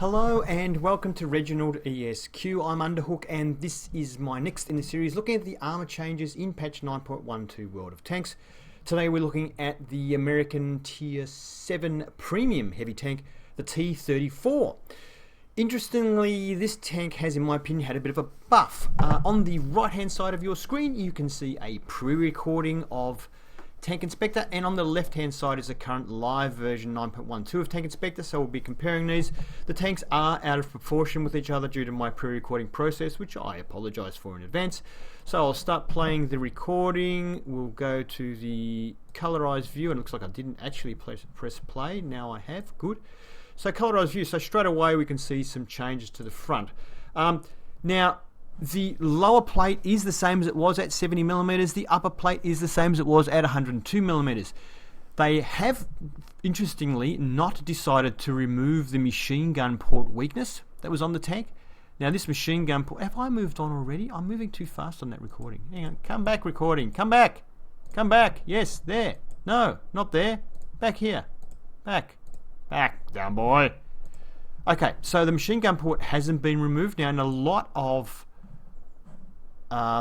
Hello and welcome to ReginaldESQ. I'm Underhook and this is my next in the series looking at the armor changes in patch 9.12 World of Tanks. Today we're looking at the American Tier 7 Premium Heavy Tank, the T34. Interestingly, this tank has, in my opinion, had a bit of a buff. On the right hand side of your screen you can see a pre-recording of Tank Inspector, and on the left hand side is the current live version 9.12 of Tank Inspector, so we'll be comparing these. The tanks are out of proportion with each other due to my pre-recording process, which I apologise for in advance. So I'll start playing the recording. We'll go to the colorized view, and it looks like I didn't actually press play. Now I have. Good. So colorized view, so straight away we can see some changes to the front. Now the lower plate is the same as it was at 70mm. The upper plate is the same as it was at 102mm. They have, interestingly, not decided to remove the machine gun port weakness that was on the tank. Now this machine gun port, have I moved on already? I'm moving too fast on that recording. Hang on, come back recording, come back. Come back, yes, there. No, not there. Back here. Back. Back, down boy. Okay, so the machine gun port hasn't been removed. Now in a lot of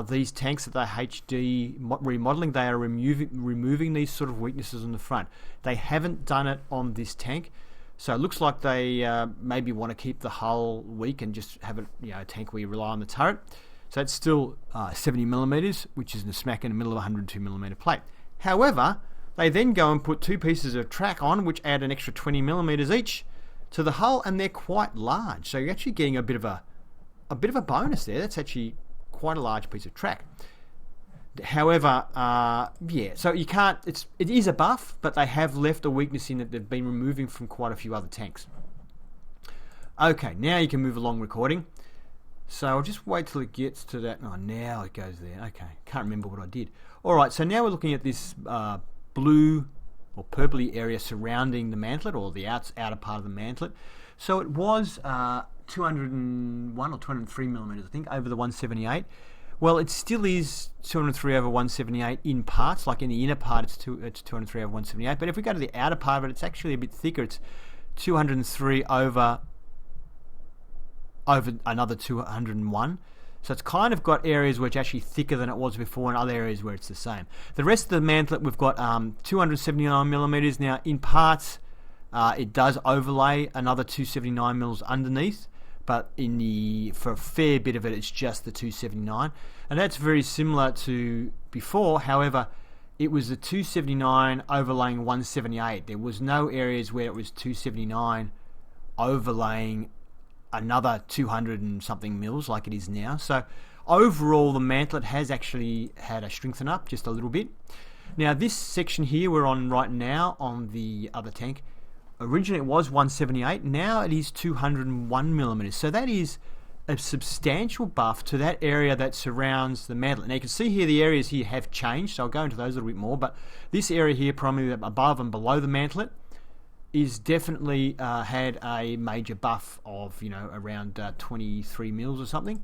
these tanks that they're HD remodeling, they are removing these sort of weaknesses on the front. They haven't done it on this tank, so it looks like they maybe want to keep the hull weak and just have a tank where you rely on the turret. So it's still 70mm, which is smack in the middle of a 102mm plate. However, they then go and put two pieces of track on, which add an extra 20mm each to the hull, and they're quite large. So you're actually getting a bit of a bonus there. That's actually quite a large piece of track. However, yeah, so you can't, it is a buff, but they have left a weakness in it they've been removing from quite a few other tanks. Okay, now you can move along recording. So I'll just wait till it gets to that. Oh, now it goes there. Okay, can't remember what I did. Alright, so now we're looking at this blue or purpley area surrounding the mantlet, or the outer part of the mantlet. So it was 201 or 203mm, I think, over the 178. Well, it still is 203 over 178 in parts. Like in the inner part, it's 203 over 178. But if we go to the outer part of it, it's actually a bit thicker. It's 203 over another 201. So it's kind of got areas where it's actually thicker than it was before, and other areas where it's the same. The rest of the mantlet, we've got 279mm. Now, in parts, it does overlay another 279mm underneath, but for a fair bit of it, it's just the 279, and that's very similar to before. However, it was the 279 overlaying 178. There was no areas where it was 279 overlaying another 200 and something mils like it is now. So overall, the mantlet has actually had a strengthen up just a little bit. Now this section here we're on right now on the other tank, originally it was 178, now it is 201mm. So that is a substantial buff to that area that surrounds the mantlet. Now you can see here the areas here have changed, so I'll go into those a little bit more, but this area here, primarily above and below the mantlet, is definitely had a major buff of around 23 mils or something.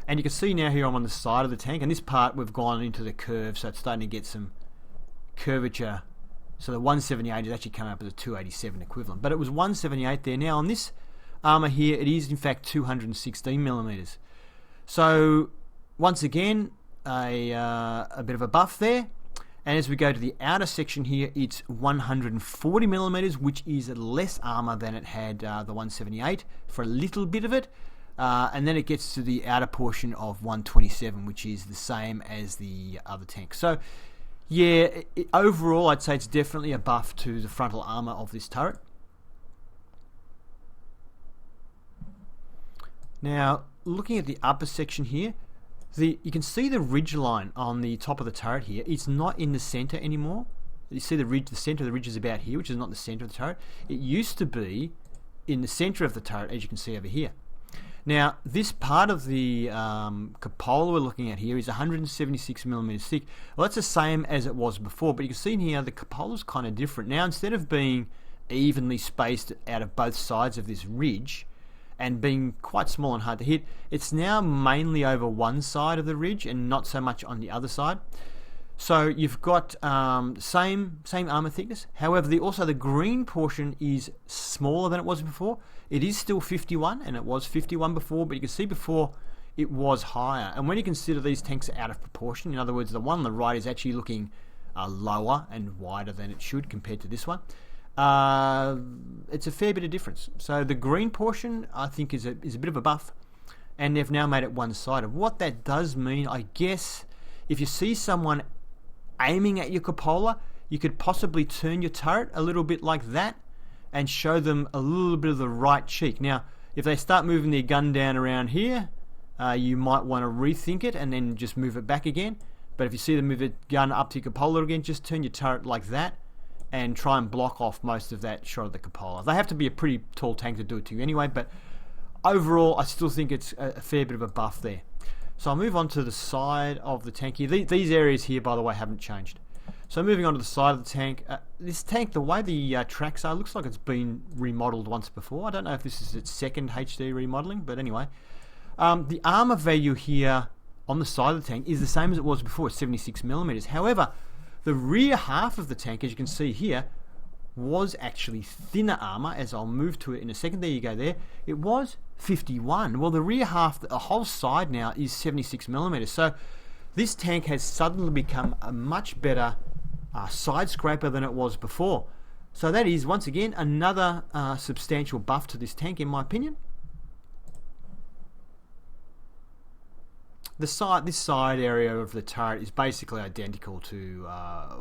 And you can see now here I'm on the side of the tank, and this part we've gone into the curve, so it's starting to get some curvature. So the 178 has actually come up as a 287 equivalent, but it was 178 there. Now on this armor here, it is in fact 216mm. So once again, a bit of a buff there. And as we go to the outer section here, it's 140mm, which is less armor than it had the 178 for a little bit of it. And then it gets to the outer portion of 127, which is the same as the other tank. So yeah, overall I'd say it's definitely a buff to the frontal armor of this turret. Now, looking at the upper section here, you can see the ridge line on the top of the turret here. It's not in the center anymore. You see the ridge, the center of the ridge is about here, which is not the center of the turret. It used to be in the center of the turret, as you can see over here. Now, this part of the cupola we're looking at here is 176mm thick. Well, that's the same as it was before, but you can see in here the cupola is kind of different. Now, instead of being evenly spaced out of both sides of this ridge, and being quite small and hard to hit, it's now mainly over one side of the ridge and not so much on the other side. So you've got same armour thickness. However, also the green portion is smaller than it was before. It is still 51, and it was 51 before, but you can see before it was higher. And when you consider these tanks are out of proportion, in other words, the one on the right is actually looking lower and wider than it should compared to this one. It's a fair bit of difference. So the green portion, I think, is a bit of a buff, and they've now made it one-sided. What that does mean, I guess, if you see someone aiming at your cupola, you could possibly turn your turret a little bit like that and show them a little bit of the right cheek. Now, if they start moving their gun down around here, you might want to rethink it and then just move it back again. But if you see them move the gun up to your cupola again, just turn your turret like that and try and block off most of that shot of the cupola. They have to be a pretty tall tank to do it to you anyway, but overall I still think it's a fair bit of a buff there. So I'll move on to the side of the tank here. These areas here, by the way, haven't changed. So moving on to the side of the tank. This tank, the way the tracks are, looks like it's been remodeled once before. I don't know if this is its second HD remodeling, but anyway. The armour value here on the side of the tank is the same as it was before, 76mm. However, the rear half of the tank, as you can see here, was actually thinner armour, as I'll move to it in a second. There you go there. It was 51. Well, the rear half, the whole side now is 76mm. So this tank has suddenly become a much better side scraper than it was before. So that is, once again, another substantial buff to this tank, in my opinion. This side area of the turret is basically identical to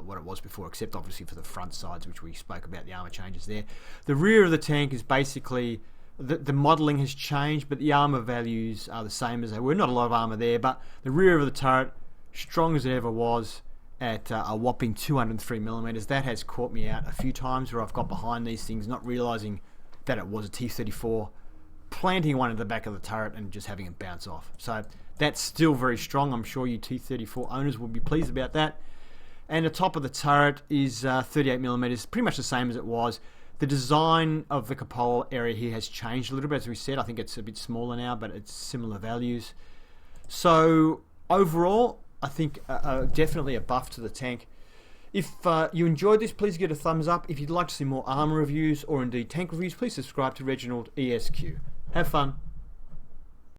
what it was before, except obviously for the front sides, which we spoke about, the armour changes there. The rear of the tank is basically, the modelling has changed, but the armour values are the same as they were. Not a lot of armour there, but the rear of the turret, strong as it ever was, at a whopping 203mm. That has caught me out a few times where I've got behind these things, not realising that it was a T34, planting one at the back of the turret and just having it bounce off. So that's still very strong. I'm sure you T34 owners will be pleased about that. And the top of the turret is 38mm, pretty much the same as it was. The design of the cupola area here has changed a little bit, as we said. I think it's a bit smaller now, but it's similar values. So overall, I think definitely a buff to the tank. If you enjoyed this, please give it a thumbs up. If you'd like to see more armour reviews or indeed tank reviews, please subscribe to ReginaldESQ. Have fun.